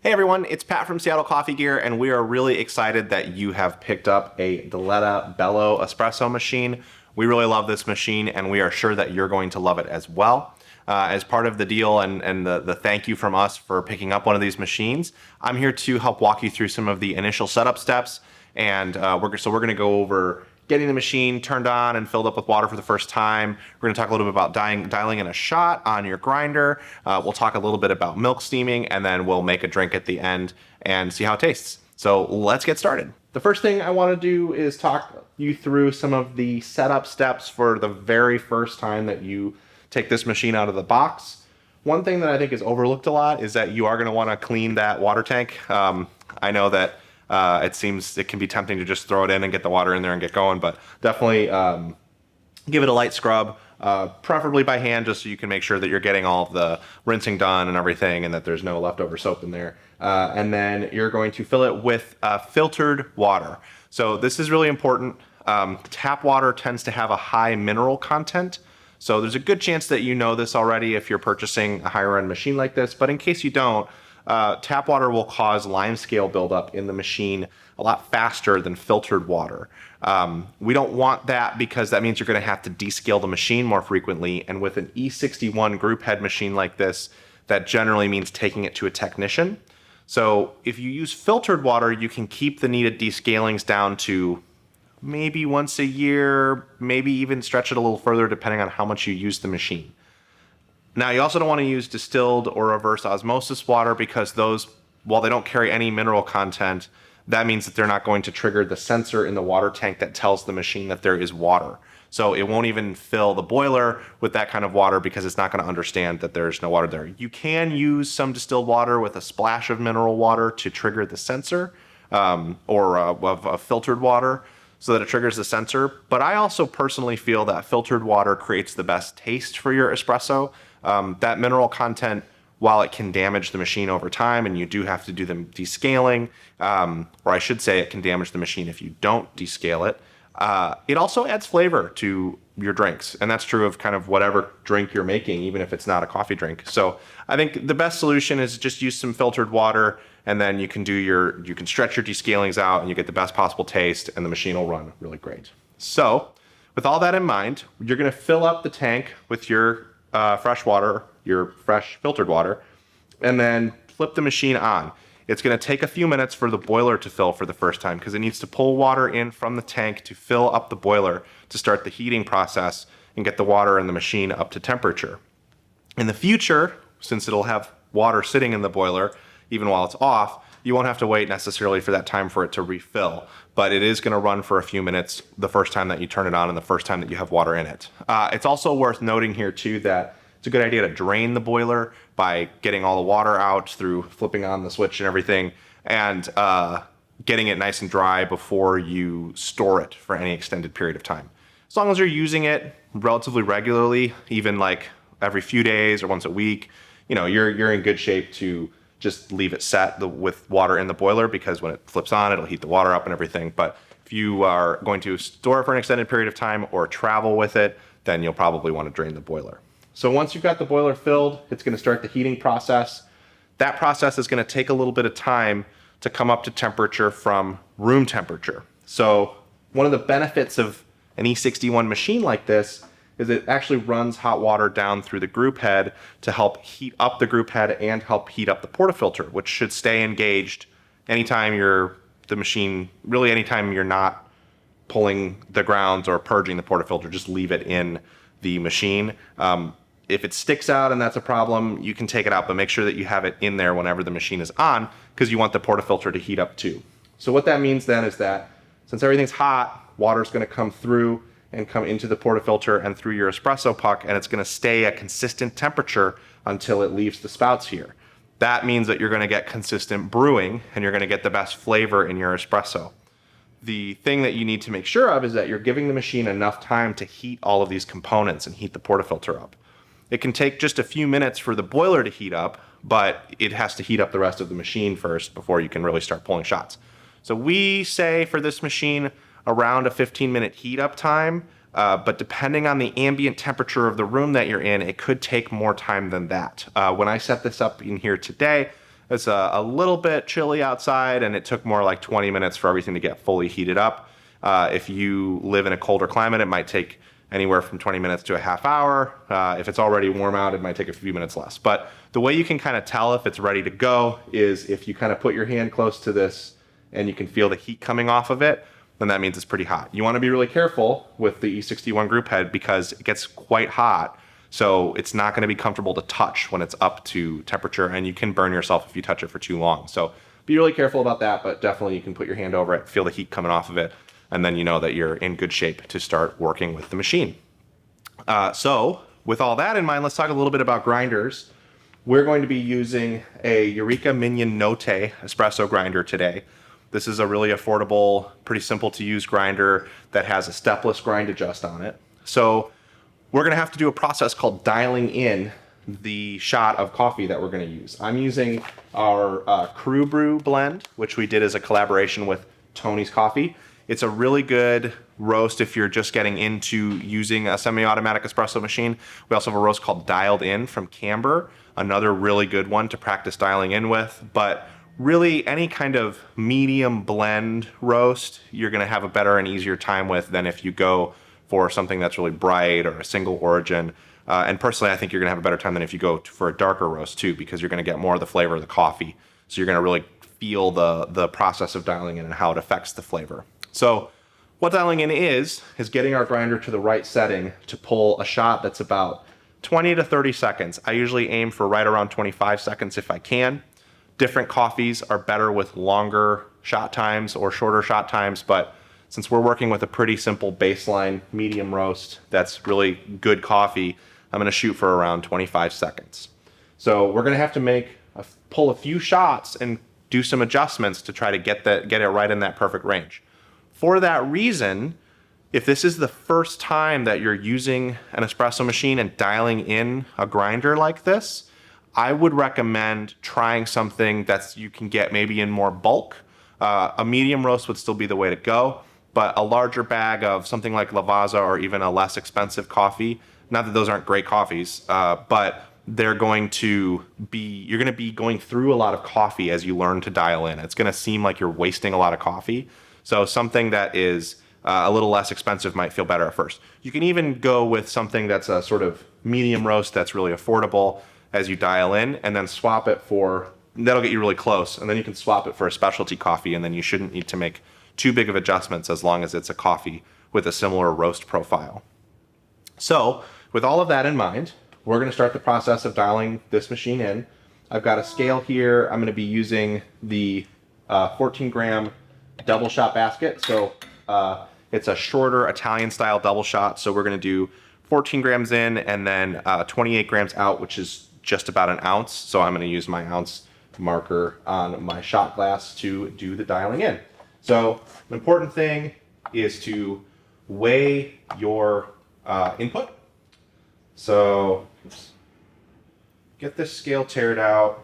Hey everyone, it's Pat from Seattle Coffee Gear, and we are really excited that you have picked up a Diletta Bello espresso machine. We really love this machine, and we are sure that you're going to love it as well. As part of the deal and the thank you from us for picking up one of these machines, I'm here to help walk you through some of the initial setup steps, and we're going to go over getting the machine turned on and filled up with water for the first time. We're gonna talk a little bit about dialing in a shot on your grinder. We'll talk a little bit about milk steaming, and then we'll make a drink at the end and see how it tastes. So let's get started. The first thing I wanna do is talk you through some of the setup steps for the very first time that you take this machine out of the box. One thing that I think is overlooked a lot is that you are gonna wanna clean that water tank. I know that it can be tempting to just throw it in and get the water in there and get going, but definitely give it a light scrub, preferably by hand, just so you can make sure that you're getting all of the rinsing done and everything, and that there's no leftover soap in there. And then you're going to fill it with filtered water. So this is really important. Tap water tends to have a high mineral content. So there's a good chance that you know this already if you're purchasing a higher end machine like this, but in case you don't, tap water will cause limescale buildup in the machine a lot faster than filtered water. We don't want that because that means you're going to have to descale the machine more frequently. And with an E61 group head machine like this, that generally means taking it to a technician. So if you use filtered water, you can keep the needed descalings down to maybe once a year, maybe even stretch it a little further depending on how much you use the machine. Now, you also don't want to use distilled or reverse osmosis water because those, while they don't carry any mineral content, that means that they're not going to trigger the sensor in the water tank that tells the machine that there is water. So it won't even fill the boiler with that kind of water because it's not going to understand that there's no water there. You can use some distilled water with a splash of mineral water to trigger the sensor, or of filtered water, so that it triggers the sensor. But I also personally feel that filtered water creates the best taste for your espresso. That mineral content, while it can damage the machine over time, and you do have to do the descaling, or I should say it can damage the machine if you don't descale it, it also adds flavor to your drinks. And that's true of kind of whatever drink you're making, even if it's not a coffee drink. So I think the best solution is just use some filtered water, and then you can stretch your descalings out and you get the best possible taste, and the machine will run really great. So with all that in mind, you're gonna fill up the tank with your fresh water, your fresh filtered water, and then flip the machine on. It's going to take a few minutes for the boiler to fill for the first time because it needs to pull water in from the tank to fill up the boiler to start the heating process and get the water in the machine up to temperature. In the future, since it'll have water sitting in the boiler even while it's off, you won't have to wait necessarily for that time for it to refill, but it is going to run for a few minutes the first time that you turn it on and the first time that you have water in it. It's also worth noting here too that it's a good idea to drain the boiler by getting all the water out through flipping on the switch and everything, and getting it nice and dry before you store it for any extended period of time. As long as you're using it relatively regularly, even like every few days or once a week, you're in good shape to just leave it set with water in the boiler, because when it flips on, it'll heat the water up and everything. But if you are going to store it for an extended period of time or travel with it, then you'll probably want to drain the boiler. So once you've got the boiler filled, it's going to start the heating process. That process is going to take a little bit of time to come up to temperature from room temperature. So one of the benefits of an E61 machine like this is it actually runs hot water down through the group head to help heat up the group head and help heat up the portafilter, which should stay engaged anytime anytime you're not pulling the grounds or purging the portafilter. Just leave it in the machine. If it sticks out and that's a problem, you can take it out, but make sure that you have it in there whenever the machine is on, because you want the portafilter to heat up too. So what that means then is that since everything's hot, water's going to come through and come into the portafilter and through your espresso puck, and it's going to stay a consistent temperature until it leaves the spouts here. That means that you're going to get consistent brewing and you're going to get the best flavor in your espresso. The thing that you need to make sure of is that you're giving the machine enough time to heat all of these components and heat the portafilter up. It can take just a few minutes for the boiler to heat up, but it has to heat up the rest of the machine first before you can really start pulling shots. So we say for this machine around a 15-minute heat up time, but depending on the ambient temperature of the room that you're in, it could take more time than that. When I set this up in here today, It's a little bit chilly outside, and it took more like 20 minutes for everything to get fully heated up. If you live in a colder climate, it might take anywhere from 20 minutes to a half hour. If it's already warm out, it might take a few minutes less. But the way you can kind of tell if it's ready to go is if you kind of put your hand close to this and you can feel the heat coming off of it, then that means it's pretty hot. You want to be really careful with the E61 group head because it gets quite hot. So it's not going to be comfortable to touch when it's up to temperature, and you can burn yourself if you touch it for too long. So be really careful about that, but definitely you can put your hand over it, feel the heat coming off of it, and then you know that you're in good shape to start working with the machine. So with all that in mind, let's talk a little bit about grinders. We're going to be using a Eureka Minion Note espresso grinder today. This is a really affordable, pretty simple to use grinder that has a stepless grind adjust on it. So we're gonna have to do a process called dialing in the shot of coffee that we're gonna use. I'm using our Crew Brew blend, which we did as a collaboration with Tony's Coffee. It's a really good roast if you're just getting into using a semi-automatic espresso machine. We also have a roast called Dialed In from Camber, another really good one to practice dialing in with. But really any kind of medium blend roast, you're gonna have a better and easier time with than if you go for something that's really bright or a single origin. And personally, I think you're gonna have a better time than if you go for a darker roast too, because you're gonna get more of the flavor of the coffee. So you're gonna really feel the process of dialing in and how it affects the flavor. So what dialing in is getting our grinder to the right setting to pull a shot that's about 20 to 30 seconds. I usually aim for right around 25 seconds if I can. Different coffees are better with longer shot times or shorter shot times, but since we're working with a pretty simple baseline medium roast that's really good coffee, I'm gonna shoot for around 25 seconds. So we're gonna have to pull a few shots and do some adjustments to try to get it right in that perfect range. For that reason, if this is the first time that you're using an espresso machine and dialing in a grinder like this, I would recommend trying something that you can get maybe in more bulk. A medium roast would still be the way to go, but a larger bag of something like Lavazza or even a less expensive coffee, not that those aren't great coffees, but you're going to be going through a lot of coffee as you learn to dial in. It's gonna seem like you're wasting a lot of coffee. So something that is a little less expensive might feel better at first. You can even go with something that's a sort of medium roast that's really affordable as you dial in, and then swap it that'll get you really close, and then you can swap it for a specialty coffee, and then you shouldn't need to make too big of adjustments as long as it's a coffee with a similar roast profile. So with all of that in mind, we're gonna start the process of dialing this machine in. I've got a scale here. I'm gonna be using the 14 gram double shot basket. So it's a shorter Italian style double shot. So we're gonna do 14 grams in and then 28 grams out, which is just about an ounce. So I'm gonna use my ounce marker on my shot glass to do the dialing in. So an important thing is to weigh your input. So get this scale tiered out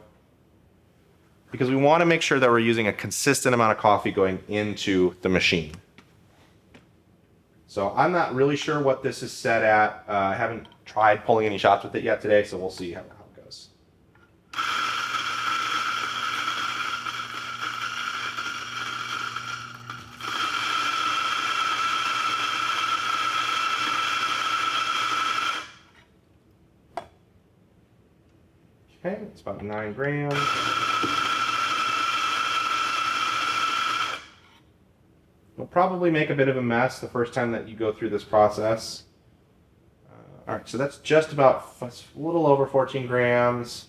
because we want to make sure that we're using a consistent amount of coffee going into the machine. So I'm not really sure what this is set at. I haven't tried pulling any shots with it yet today, so we'll see how it goes. Okay, it's about 9 grams. You'll probably make a bit of a mess the first time that you go through this process. All right, so that's just about a little over 14 grams.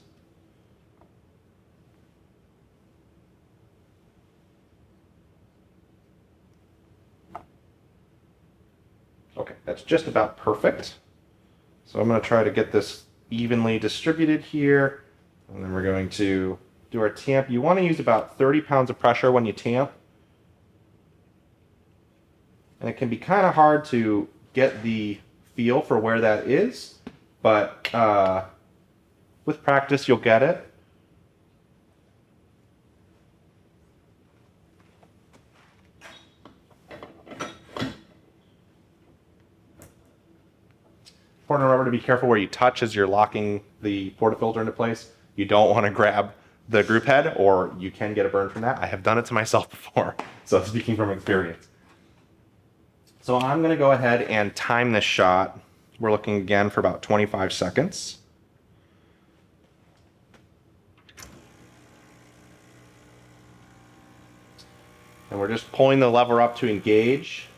Okay, that's just about perfect. So I'm going to try to get this evenly distributed here. And then we're going to do our tamp. You want to use about 30 pounds of pressure when you tamp. And it can be kind of hard to get the feel for where that is, but with practice you'll get it. Important, remember to be careful where you touch as you're locking the portafilter into place. You don't want to grab the group head, or you can get a burn from that. I have done it to myself before, so speaking from experience. So I'm going to go ahead and time this shot. We're looking again for about 25 seconds. And we're just pulling the lever up to engage.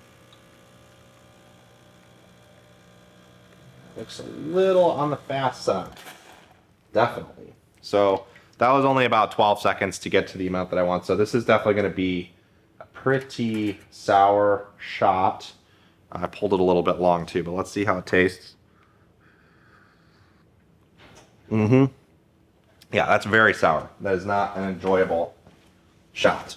Looks a little on the fast side. Definitely. So that was only about 12 seconds to get to the amount that I want. So this is definitely going to be a pretty sour shot. I pulled it a little bit long too, but let's see how it tastes. Yeah, that's very sour. That is not an enjoyable shot.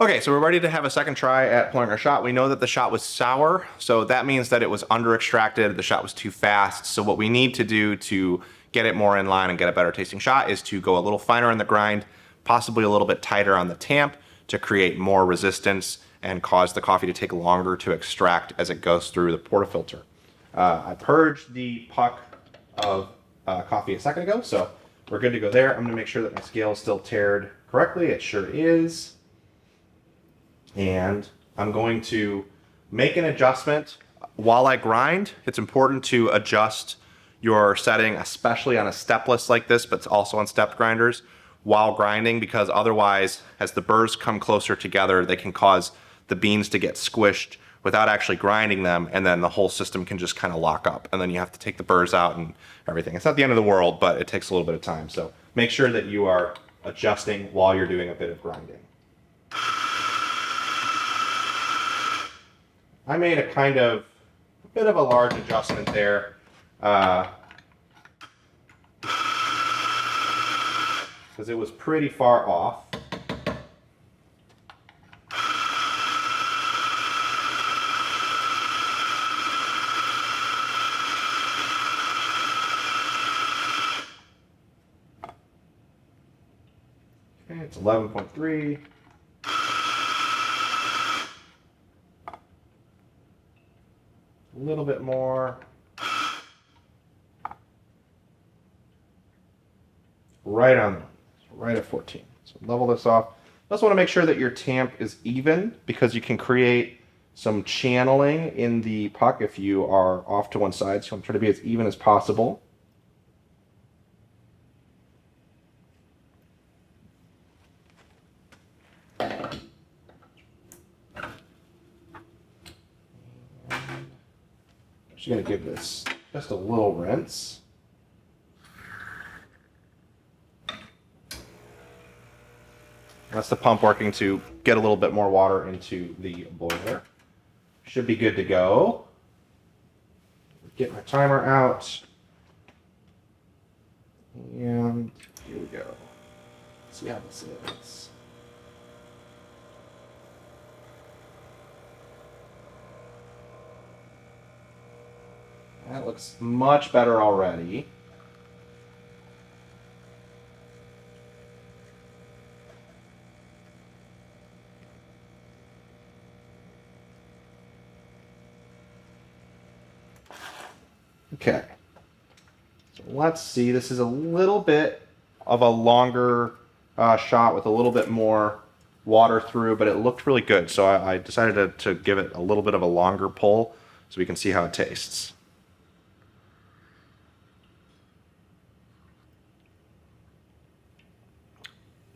Okay, so we're ready to have a second try at pouring our shot. We know that the shot was sour, so that means that it was under extracted, the shot was too fast. So what we need to do to get it more in line and get a better tasting shot is to go a little finer in the grind, possibly a little bit tighter on the tamp to create more resistance and cause the coffee to take longer to extract as it goes through the portafilter. I purged the puck of coffee a second ago, so we're good to go there. I'm gonna make sure that my scale is still taired correctly. It sure is. And I'm going to make an adjustment while I grind. It's important to adjust your setting, especially on a stepless like this, but also on stepped grinders while grinding, because otherwise, as the burrs come closer together, they can cause the beans to get squished without actually grinding them, and then the whole system can just kind of lock up, and then you have to take the burrs out and everything. It's not the end of the world, but it takes a little bit of time. So make sure that you are adjusting while you're doing a bit of grinding. I made a bit of a large adjustment there, because it was pretty far off. Okay, it's 11.3. A little bit more. Right on, right at 14. So level this off. You also want to make sure that your tamp is even, because you can create some channeling in the puck if you are off to one side. So you want to try to be as even as possible. Just going to give this just a little rinse. That's the pump working to get a little bit more water into the boiler. Should be good to go. Get my timer out. And here we go. Let's see how this is. That looks much better already. Okay. So let's see. This is a little bit of a longer shot with a little bit more water through, but it looked really good. So I decided to give it a little bit of a longer pull so we can see how it tastes.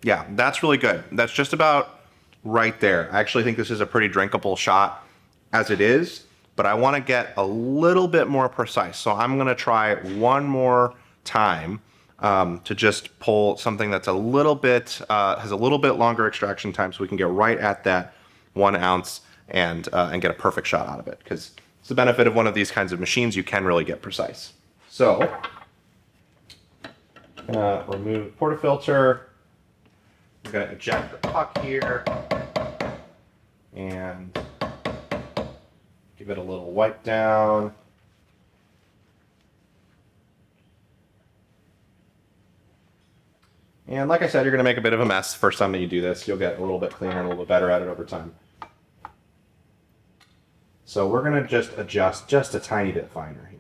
Yeah, that's really good. That's just about right there. I actually think this is a pretty drinkable shot as it is, but I want to get a little bit more precise. So I'm going to try one more time to just pull something that's a little bit, has a little bit longer extraction time, so we can get right at that 1 ounce and get a perfect shot out of it. Because it's the benefit of one of these kinds of machines, you can really get precise. So, I'm going to remove the portafilter. I'm going to eject the puck here and give it a little wipe down. And like I said, you're going to make a bit of a mess the first time that you do this. You'll get a little bit cleaner and a little bit better at it over time. So we're going to just adjust just a tiny bit finer here.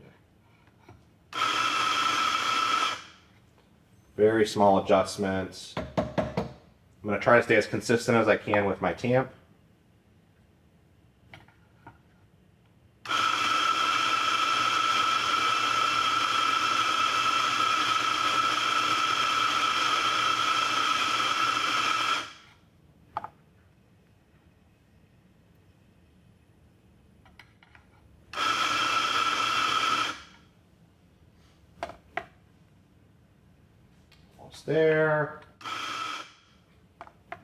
Very small adjustments. I'm going to try to stay as consistent as I can with my tamp. Almost there. A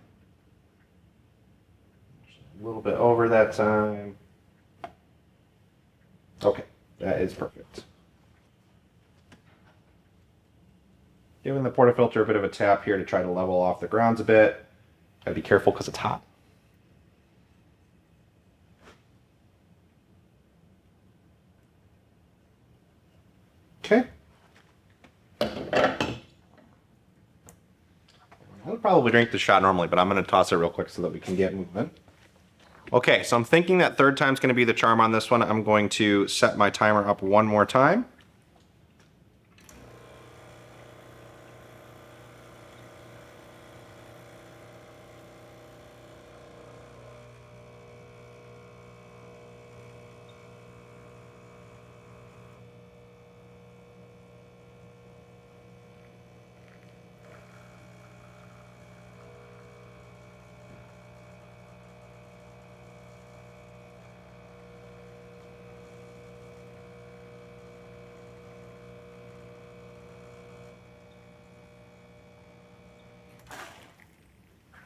little bit over that time. Okay, that is perfect. Giving the portafilter a bit of a tap here to try to level off the grounds a bit. Gotta be careful because it's hot. Okay. I would probably drink the shot normally, but I'm going to toss it real quick so that we can get moving. Okay, so I'm thinking that third time's going to be the charm on this one. I'm going to set my timer up one more time.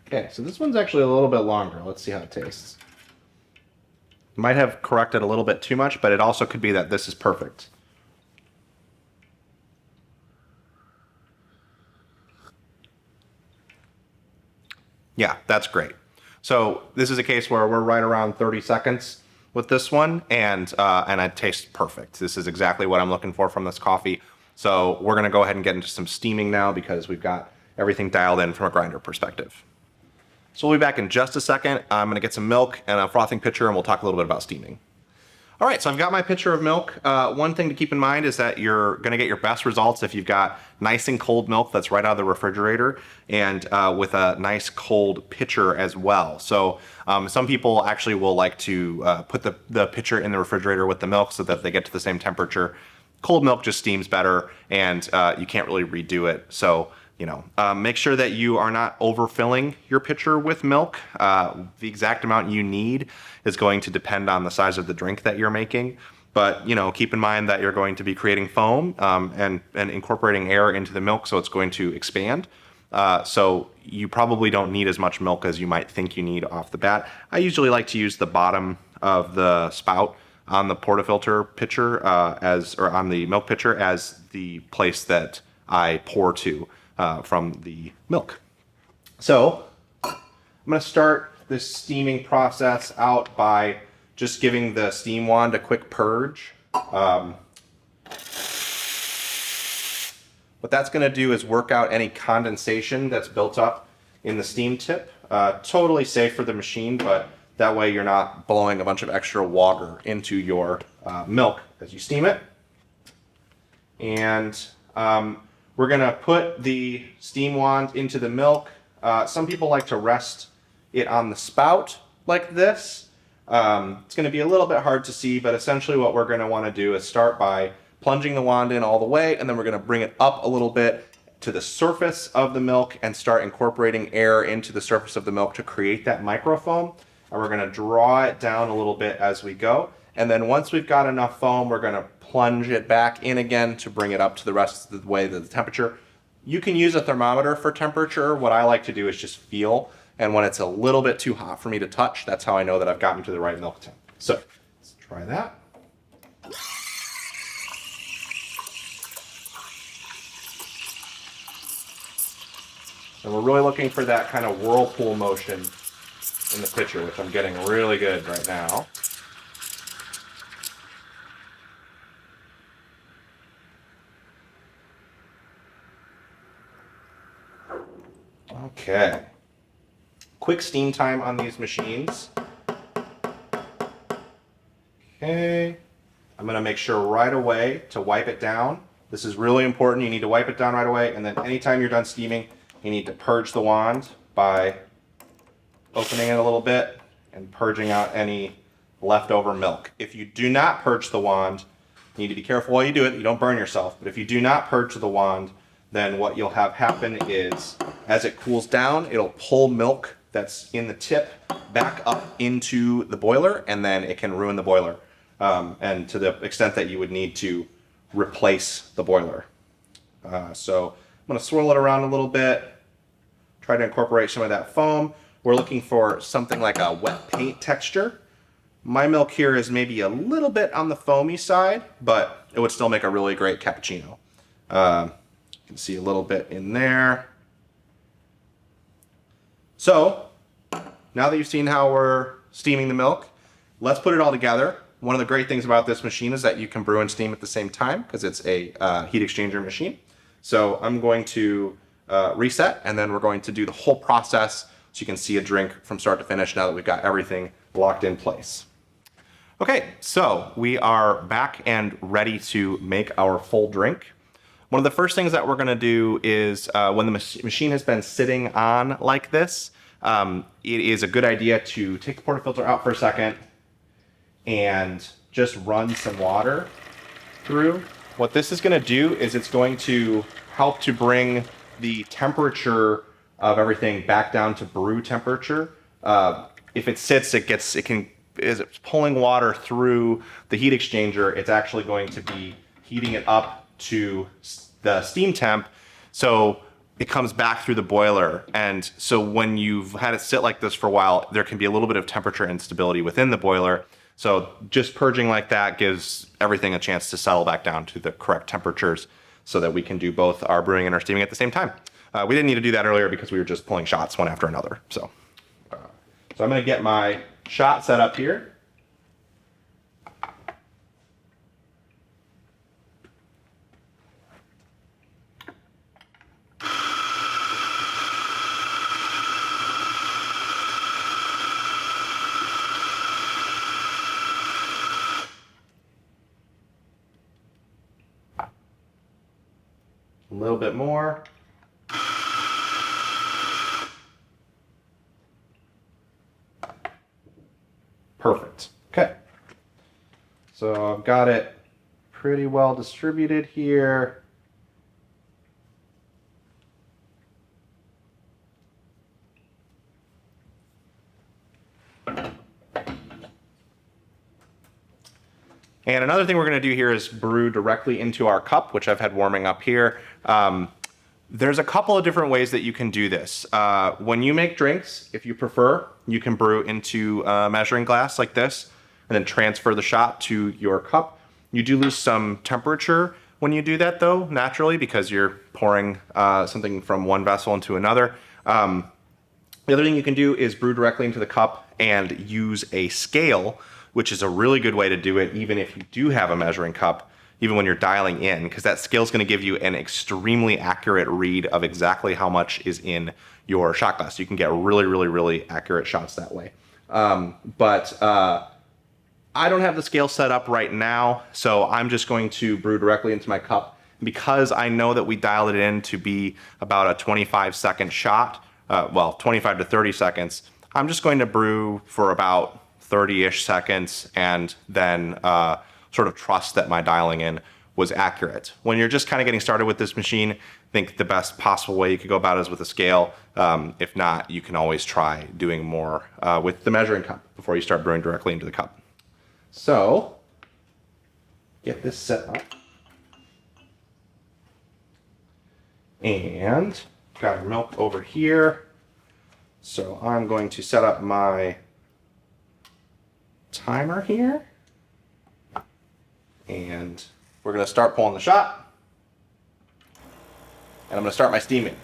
Okay, so this one's actually a little bit longer. Let's see how it tastes. Might have corrected a little bit too much, but it also could be that this is perfect. Yeah, that's great. So this is a case where we're right around 30 seconds with this one, and it tastes perfect. This is exactly what I'm looking for from this coffee. So we're gonna go ahead and get into some steaming now because we've got everything dialed in from a grinder perspective. So we'll be back in just a second. I'm gonna get some milk and a frothing pitcher, and we'll talk a little bit about steaming. All right, so I've got my pitcher of milk. One thing to keep in mind is that you're gonna get your best results if you've got nice and cold milk that's right out of the refrigerator, and with a nice cold pitcher as well. So some people actually will like to put the pitcher in the refrigerator with the milk so that they get to the same temperature. Cold milk just steams better, and you can't really redo it. So make sure that you are not overfilling your pitcher with milk. The exact amount you need is going to depend on the size of the drink that you're making. But keep in mind that you're going to be creating foam and incorporating air into the milk, so it's going to expand. So you probably don't need as much milk as you might think you need off the bat. I usually like to use the bottom of the spout on the portafilter pitcher or on the milk pitcher as the place that I pour to from the milk. So I'm going to start this steaming process out by just giving the steam wand a quick purge. What that's going to do is work out any condensation that's built up in the steam tip. Totally safe for the machine, but that way you're not blowing a bunch of extra water into your milk as you steam it. And we're going to put the steam wand into the milk. Some people like to rest it on the spout like this. It's going to be a little bit hard to see, but essentially what we're going to want to do is start by plunging the wand in all the way, and then we're going to bring it up a little bit to the surface of the milk and start incorporating air into the surface of the milk to create that microfoam. And we're going to draw it down a little bit as we go. And then once we've got enough foam, we're going to plunge it back in again to bring it up to the rest of the way to the temperature. You can use a thermometer for temperature. What I like to do is just feel. And when it's a little bit too hot for me to touch, that's how I know that I've gotten to the right milk temp. So let's try that. And we're really looking for that kind of whirlpool motion in the pitcher, which I'm getting really good right now. Okay. Quick steam time on these machines. Okay. I'm going to make sure right away to wipe it down This is really important. You need to wipe it down right away, and then anytime you're done steaming, you need to purge the wand by opening it a little bit and purging out any leftover milk. If you do not purge the wand, you need to be careful while you do it, you don't burn yourself, but if you do not purge the wand, then what you'll have happen is, as it cools down, it'll pull milk that's in the tip back up into the boiler, and then it can ruin the boiler, and to the extent that you would need to replace the boiler. So I'm going to swirl it around a little bit, try to incorporate some of that foam. We're looking for something like a wet paint texture. My milk here is maybe a little bit on the foamy side, but it would still make a really great cappuccino. You can see a little bit in there. So now that you've seen how we're steaming the milk, let's put it all together. One of the great things about this machine is that you can brew and steam at the same time because it's a heat exchanger machine. So I'm going to reset, and then we're going to do the whole process so you can see a drink from start to finish now that we've got everything locked in place. Okay, so we are back and ready to make our full drink. One of the first things that we're gonna do is when the machine has been sitting on like this, it is a good idea to take the portafilter out for a second and just run some water through. What this is gonna do is it's going to help to bring the temperature of everything back down to brew temperature. If it sits, as it's pulling water through the heat exchanger, it's actually going to be heating it up to the steam temp, so it comes back through the boiler. And so when you've had it sit like this for a while, there can be a little bit of temperature instability within the boiler. So just purging like that gives everything a chance to settle back down to the correct temperatures so that we can do both our brewing and our steaming at the same time. We didn't need to do that earlier because we were just pulling shots one after another. So I'm gonna get my shot set up here. A little bit more. Perfect. Okay. So I've got it pretty well distributed here. And another thing we're going to do here is brew directly into our cup, which I've had warming up here. There's a couple of different ways that you can do this. When you make drinks, if you prefer, you can brew into a measuring glass like this and then transfer the shot to your cup. You do lose some temperature when you do that though, naturally, because you're pouring something from one vessel into another. The other thing you can do is brew directly into the cup and use a scale, which is a really good way to do it even if you do have a measuring cup, even when you're dialing in, because that scale is going to give you an extremely accurate read of exactly how much is in your shot glass. You can get really, really, really accurate shots that way. But I don't have the scale set up right now, so I'm just going to brew directly into my cup. Because I know that we dialed it in to be about a 25-second shot, 25 to 30 seconds, I'm just going to brew for about 30-ish seconds and then sort of trust that my dialing in was accurate. When you're just kind of getting started with this machine, I think the best possible way you could go about it is with a scale. If not, you can always try doing more with the measuring cup before you start brewing directly into the cup. So, get this set up. And got our milk over here. So I'm going to set up my timer here. And we're going to start pulling the shot. And I'm going to start my steaming.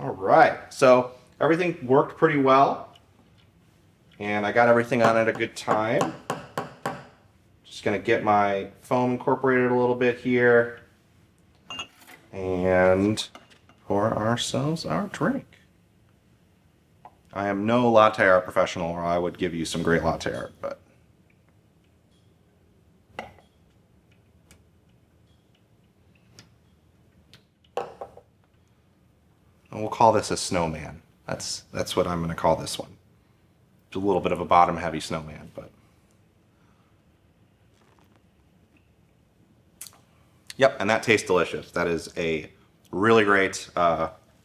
All right, so everything worked pretty well, and I got everything on at a good time. Just gonna get my foam incorporated a little bit here, and pour ourselves our drink. I am no latte art professional, or I would give you some great latte art, but and we'll call this a snowman. That's what I'm going to call this one. It's a little bit of a bottom-heavy snowman, but yep, and that tastes delicious. That is a really great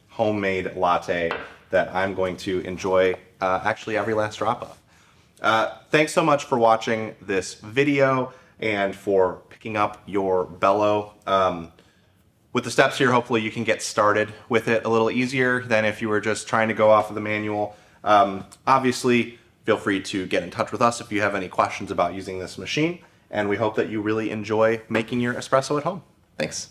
homemade latte that I'm going to enjoy actually every last drop of. Thanks so much for watching this video and for picking up your Bello. With the steps here, hopefully you can get started with it a little easier than if you were just trying to go off of the manual. Obviously, feel free to get in touch with us if you have any questions about using this machine, and we hope that you really enjoy making your espresso at home. Thanks.